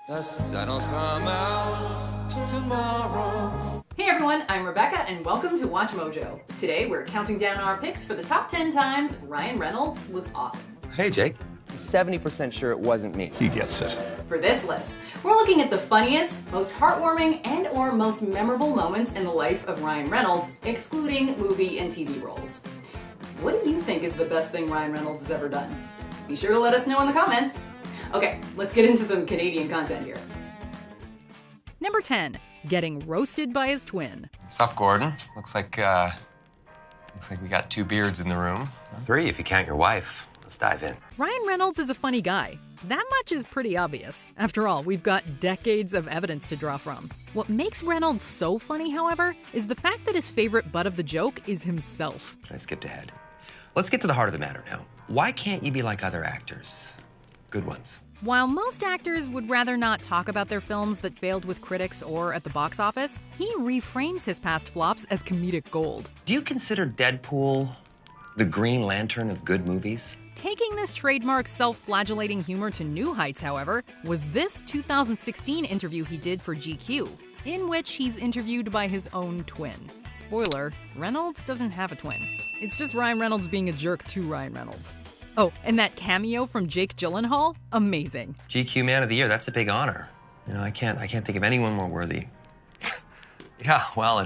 The sun'll come out tomorrow. Hey everyone, I'm Rebecca and welcome to Watch Mojo. Today we're counting down our picks for the top 10 times Ryan Reynolds was awesome. Hey, Jake. I'm 70% sure it wasn't me. He gets it. For this list, we're looking at the funniest, most heartwarming, and or most memorable moments in the life of Ryan Reynolds, excluding movie and TV roles. What do you think is the best thing Ryan Reynolds has ever done? Be sure to let us know in the comments. Okay, let's get into some Canadian content here. Number 10, getting roasted by his twin. What's up, Gordon? Looks like we got 2 beards in the room. 3 if you count your wife. Let's dive in. Ryan Reynolds is a funny guy. That much is pretty obvious. After all, we've got decades of evidence to draw from. What makes Reynolds so funny, however, is the fact that his favorite butt of the joke is himself. I skipped ahead. Let's get to the heart of the matter now. Why can't you be like other actors? Good ones. While most actors would rather not talk about their films that failed with critics or at the box office, he reframes his past flops as comedic gold. Do you consider Deadpool the Green Lantern of good movies? Taking this trademark self-flagellating humor to new heights, however, was this 2016 interview he did for GQ, in which he's interviewed by his own twin. Spoiler, Reynolds doesn't have a twin. It's just Ryan Reynolds being a jerk to Ryan Reynolds. Oh, and that cameo from Jake Gyllenhaal? Amazing. GQ Man of the Year, that's a big honor. You know, I can't think of anyone more worthy. Yeah, well,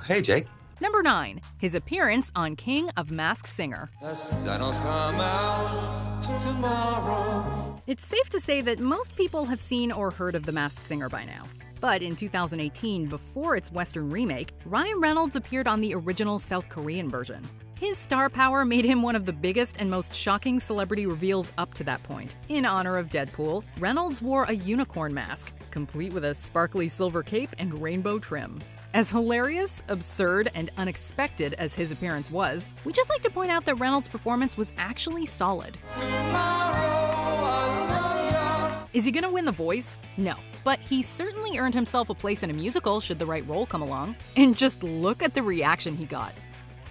Hey, Jake. Number 9, his appearance on King of Masked Singer. The sun'll come out tomorrow. It's safe to say that most people have seen or heard of The Masked Singer by now. But in 2018, before its Western remake, Ryan Reynolds appeared on the original South Korean version. His star power made him one of the biggest and most shocking celebrity reveals up to that point. In honor of Deadpool, Reynolds wore a unicorn mask, complete with a sparkly silver cape and rainbow trim. As hilarious, absurd, and unexpected as his appearance was, we just like to point out that Reynolds' performance was actually solid. Is he gonna win The Voice? No. But he certainly earned himself a place in a musical should the right role come along. And just look at the reaction he got.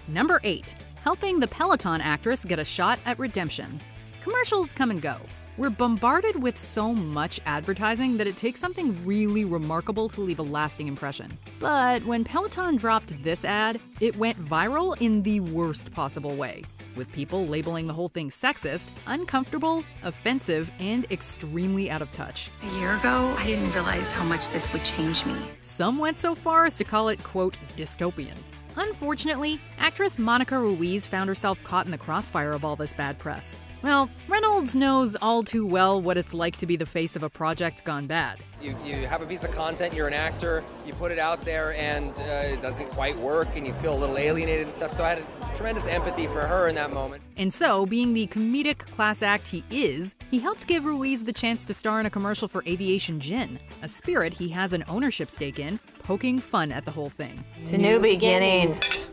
Number 8, helping the Peloton actress get a shot at redemption. Commercials come and go. We're bombarded with so much advertising that it takes something really remarkable to leave a lasting impression. But when Peloton dropped this ad, it went viral in the worst possible way, with people labeling the whole thing sexist, uncomfortable, offensive, and extremely out of touch. A year ago, I didn't realize how much this would change me. Some went so far as to call it, quote, dystopian. Unfortunately, actress Monica Ruiz found herself caught in the crossfire of all this bad press. Well, Reynolds knows all too well what it's like to be the face of a project gone bad. You have a piece of content, you're an actor, you put it out there and it doesn't quite work and you feel a little alienated and stuff, so I had a tremendous empathy for her in that moment. And so, being the comedic class act he is, he helped give Ruiz the chance to star in a commercial for Aviation Gin, a spirit he has an ownership stake in, poking fun at the whole thing. To new beginnings.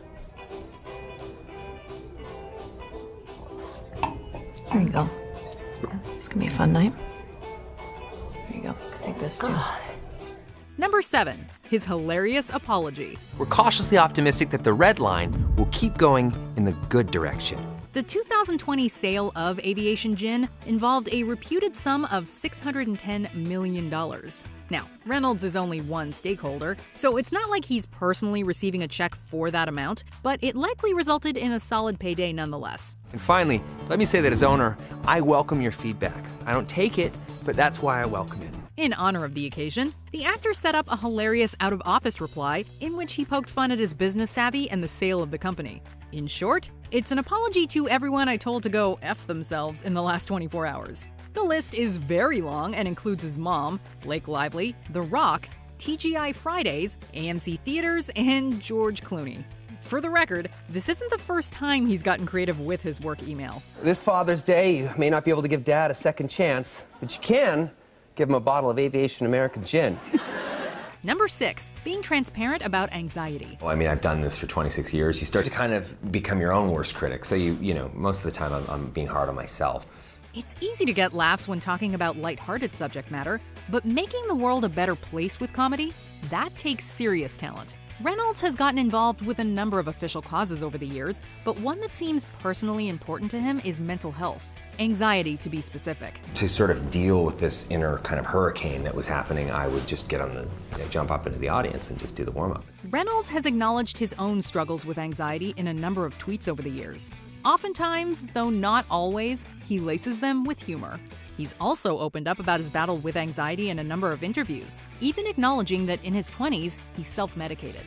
There you go. It's gonna be a fun night. There you go. Take this too. Number 7, his hilarious apology. We're cautiously optimistic that the red line will keep going in the good direction. The 2020 sale of Aviation Gin involved a reputed sum of $610 million. Now, Reynolds is only one stakeholder, so it's not like he's personally receiving a check for that amount, but it likely resulted in a solid payday nonetheless. And finally, let me say that as owner, I welcome your feedback. I don't take it, but that's why I welcome it. In honor of the occasion, the actor set up a hilarious out-of-office reply in which he poked fun at his business savvy and the sale of the company. In short, it's an apology to everyone I told to go F themselves in the last 24 hours. The list is very long and includes his mom, Blake Lively, The Rock, TGI Fridays, AMC Theaters, and George Clooney. For the record, this isn't the first time he's gotten creative with his work email. This Father's Day, you may not be able to give Dad a second chance, but you can give him a bottle of Aviation American gin. Number 6, being transparent about anxiety. Well, I mean, I've done this for 26 years. You start to kind of become your own worst critic. So you know, most of the time I'm being hard on myself. It's easy to get laughs when talking about lighthearted subject matter, but making the world a better place with comedy, that takes serious talent. Reynolds has gotten involved with a number of official causes over the years, but one that seems personally important to him is mental health. anxiety to be specific. To sort of deal with this inner kind of hurricane that was happening, I would just get on the, jump up into the audience and just do the warm-up. Reynolds has acknowledged his own struggles with anxiety in a number of tweets over the years. Oftentimes, though not always, he laces them with humor. He's also opened up about his battle with anxiety in a number of interviews, even acknowledging that in his 20s, he self-medicated.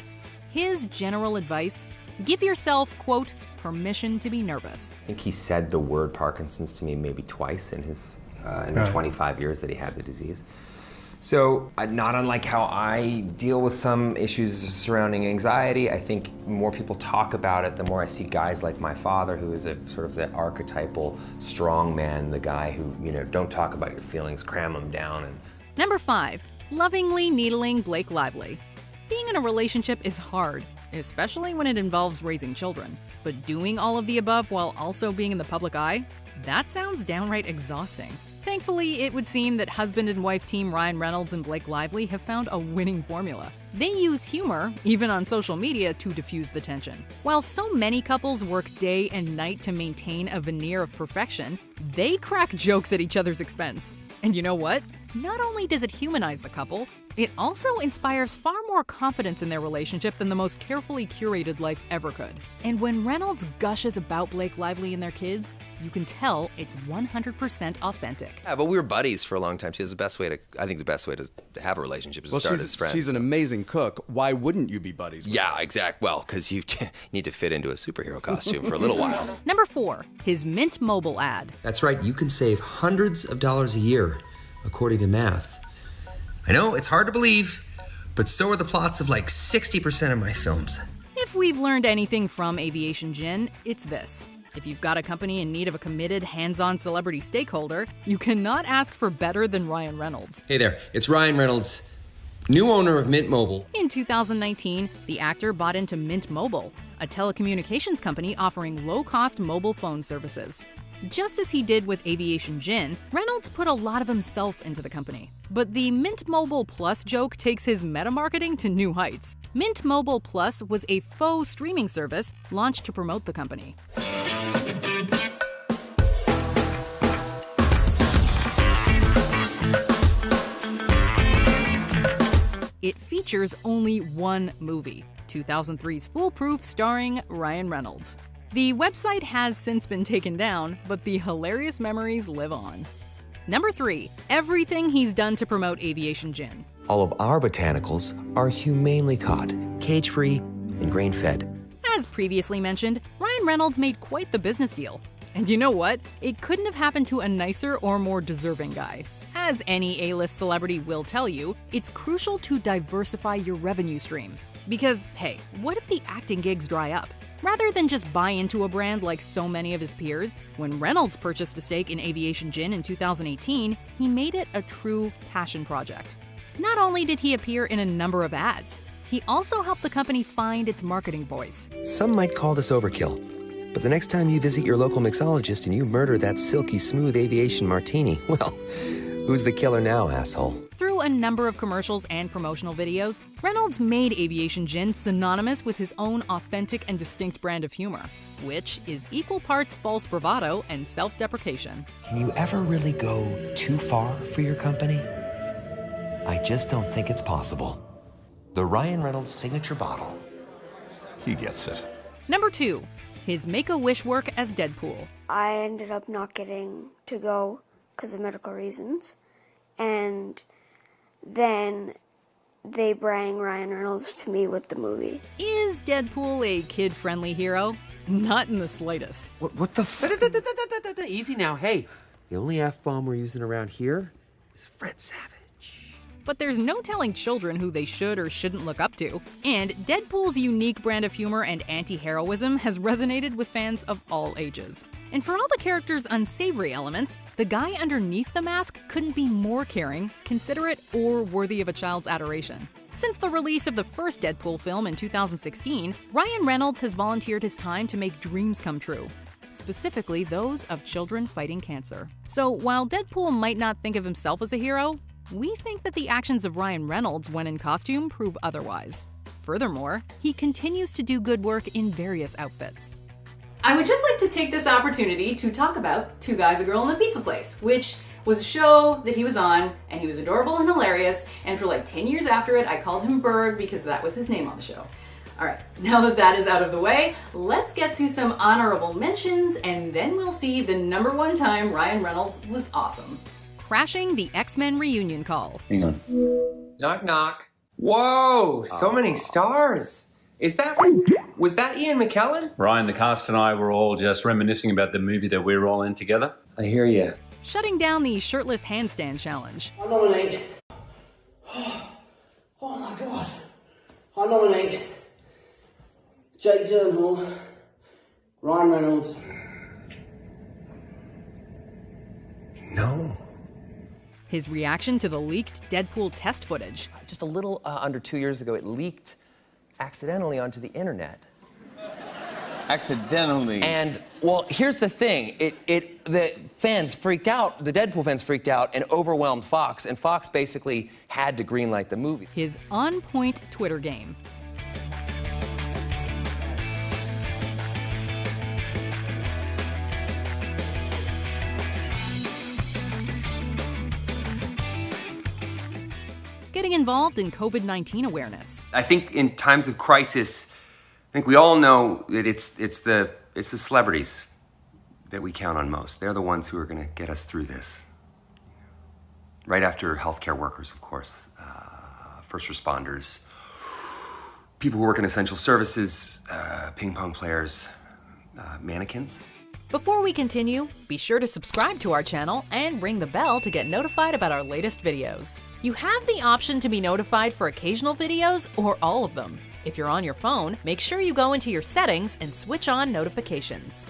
His general advice: give yourself, quote, permission to be nervous. I think he said the word Parkinson's to me maybe twice in his in the 25 years that he had the disease. So, not unlike how I deal with some issues surrounding anxiety, I think more people talk about it, the more I see guys like my father, who is a sort of the archetypal strong man, the guy who, don't talk about your feelings, cram them down. And Number 5. Lovingly needling Blake Lively. Being in a relationship is hard, especially when it involves raising children. But doing all of the above while also being in the public eye? That sounds downright exhausting. Thankfully, it would seem that husband and wife team Ryan Reynolds and Blake Lively have found a winning formula. They use humor, even on social media, to diffuse the tension. While so many couples work day and night to maintain a veneer of perfection, they crack jokes at each other's expense. And you know what? Not only does it humanize the couple, it also inspires far more confidence in their relationship than the most carefully curated life ever could. And when Reynolds gushes about Blake Lively and their kids, you can tell it's 100% authentic. Yeah, but we were buddies for a long time. She has the best way to, I think the best way to have a relationship is to start as friends. She's an amazing cook. Why wouldn't you be buddies with her? Yeah, exactly. Well, because you need to fit into a superhero costume for a little while. Number 4. His Mint Mobile ad. That's right, you can save hundreds of dollars a year, according to math. I know, it's hard to believe, but so are the plots of like 60% of my films. If we've learned anything from Aviation Gin, it's this. If you've got a company in need of a committed, hands-on celebrity stakeholder, you cannot ask for better than Ryan Reynolds. Hey there, it's Ryan Reynolds, new owner of Mint Mobile. In 2019, the actor bought into Mint Mobile, a telecommunications company offering low-cost mobile phone services. Just as he did with Aviation Gin, Reynolds put a lot of himself into the company. But the Mint Mobile Plus joke takes his meta-marketing to new heights. Mint Mobile Plus was a faux streaming service launched to promote the company. It features only one movie, 2003's Foolproof starring Ryan Reynolds. The website has since been taken down, but the hilarious memories live on. Number 3. Everything he's done to promote Aviation Gin. All of our botanicals are humanely caught, cage-free, and grain-fed. As previously mentioned, Ryan Reynolds made quite the business deal. And you know what? It couldn't have happened to a nicer or more deserving guy. As any A-list celebrity will tell you, it's crucial to diversify your revenue stream. Because, hey, what if the acting gigs dry up? Rather than just buy into a brand like so many of his peers, when Reynolds purchased a stake in Aviation Gin in 2018, he made it a true passion project. Not only did he appear in a number of ads, he also helped the company find its marketing voice. Some might call this overkill, but the next time you visit your local mixologist and you murder that silky smooth aviation martini, well, who's the killer now, asshole? Through a number of commercials and promotional videos, Reynolds made Aviation Gin synonymous with his own authentic and distinct brand of humor, which is equal parts false bravado and self-deprecation. Can you ever really go too far for your company? I just don't think it's possible. The Ryan Reynolds signature bottle. He gets it. Number 2. His Make-A-Wish work as Deadpool. I ended up not getting to go because of medical reasons, and then they bring Ryan Reynolds to me with the movie. Is Deadpool a kid-friendly hero? Not in the slightest. What the Easy now, hey. The only F-bomb we're using around here is Fred Savage. But there's no telling children who they should or shouldn't look up to. And Deadpool's unique brand of humor and anti-heroism has resonated with fans of all ages. And for all the character's unsavory elements, the guy underneath the mask couldn't be more caring, considerate, or worthy of a child's adoration. Since the release of the first Deadpool film in 2016, Ryan Reynolds has volunteered his time to make dreams come true, specifically those of children fighting cancer. So while Deadpool might not think of himself as a hero, we think that the actions of Ryan Reynolds when in costume prove otherwise. Furthermore, he continues to do good work in various outfits. I would just like to take this opportunity to talk about Two Guys, a Girl, and a Pizza Place, which was a show that he was on, and he was adorable and hilarious, and for like 10 years after it, I called him Berg because that was his name on the show. All right, now that that is out of the way, let's get to some honorable mentions, and then we'll see the #1 time Ryan Reynolds was awesome. Crashing the X-Men reunion call. Hang on. Knock, knock. Whoa, so many stars. Was that Ian McKellen? Ryan, the cast and I were all just reminiscing about the movie that we were all in together. I hear you. Shutting down the shirtless handstand challenge. I nominate. Oh my God. I nominate Jake Gyllenhaal, Ryan Reynolds. No. His reaction to the leaked Deadpool test footage. Just a little under 2 years ago, it leaked accidentally onto the internet. Accidentally. And, well, here's the thing. The fans freaked out, the Deadpool fans freaked out and overwhelmed Fox, and Fox basically had to greenlight the movie. His on-point Twitter game. Getting involved in COVID-19 awareness. I think in times of crisis, I think we all know that it's the celebrities that we count on most. They're the ones who are going to get us through this. Right after healthcare workers, of course, first responders, people who work in essential services, ping pong players, mannequins. Before we continue, be sure to subscribe to our channel and ring the bell to get notified about our latest videos. You have the option to be notified for occasional videos or all of them. If you're on your phone, make sure you go into your settings and switch on notifications.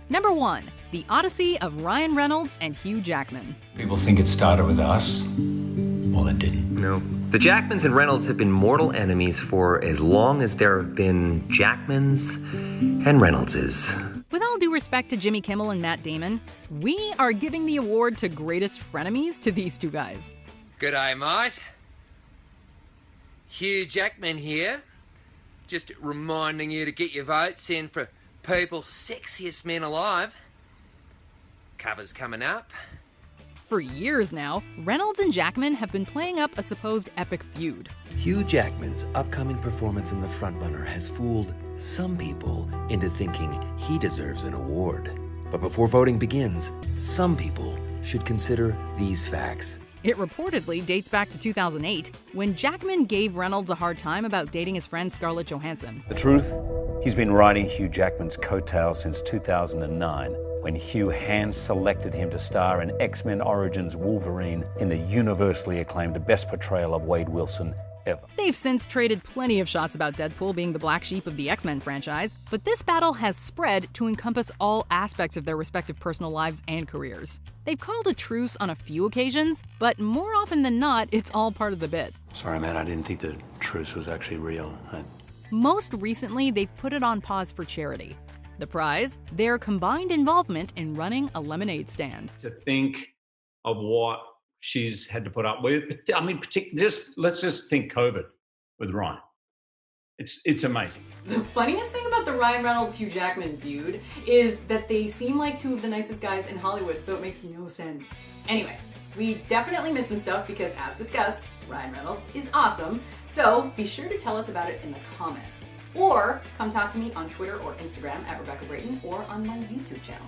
#1, The Odyssey of Ryan Reynolds and Hugh Jackman. People think it started with us. Well, it didn't. No. The Jackmans and Reynolds have been mortal enemies for as long as there have been Jackmans and Reynoldses. With all due respect to Jimmy Kimmel and Matt Damon, we are giving the award to greatest frenemies to these two guys. G'day, mate. Hugh Jackman here. Just reminding you to get your votes in for People's Sexiest Men Alive. Cover's coming up. For years now, Reynolds and Jackman have been playing up a supposed epic feud. Hugh Jackman's upcoming performance in The Frontrunner has fooled some people into thinking he deserves an award. But before voting begins, some people should consider these facts. It reportedly dates back to 2008, when Jackman gave Reynolds a hard time about dating his friend Scarlett Johansson. The truth? He's been riding Hugh Jackman's coattails since 2009, when Hugh hand-selected him to star in X-Men Origins Wolverine in the universally acclaimed best portrayal of Wade Wilson ever. They've since traded plenty of shots about Deadpool being the black sheep of the X-Men franchise, but this battle has spread to encompass all aspects of their respective personal lives and careers. They've called a truce on a few occasions, but more often than not, it's all part of the bit. Sorry, man, I didn't think the truce was actually real. Most recently, they've put it on pause for charity. The prize? Their combined involvement in running a lemonade stand. To think of what she's had to put up with, I mean, let's just think COVID with Ryan. It's amazing. The funniest thing about the Ryan Reynolds-Hugh Jackman feud is that they seem like two of the nicest guys in Hollywood, so it makes no sense. Anyway, we definitely missed some stuff because, as discussed, Ryan Reynolds is awesome, so be sure to tell us about it in the comments. Or come talk to me on Twitter or Instagram at Rebecca Brayton or on my YouTube channel.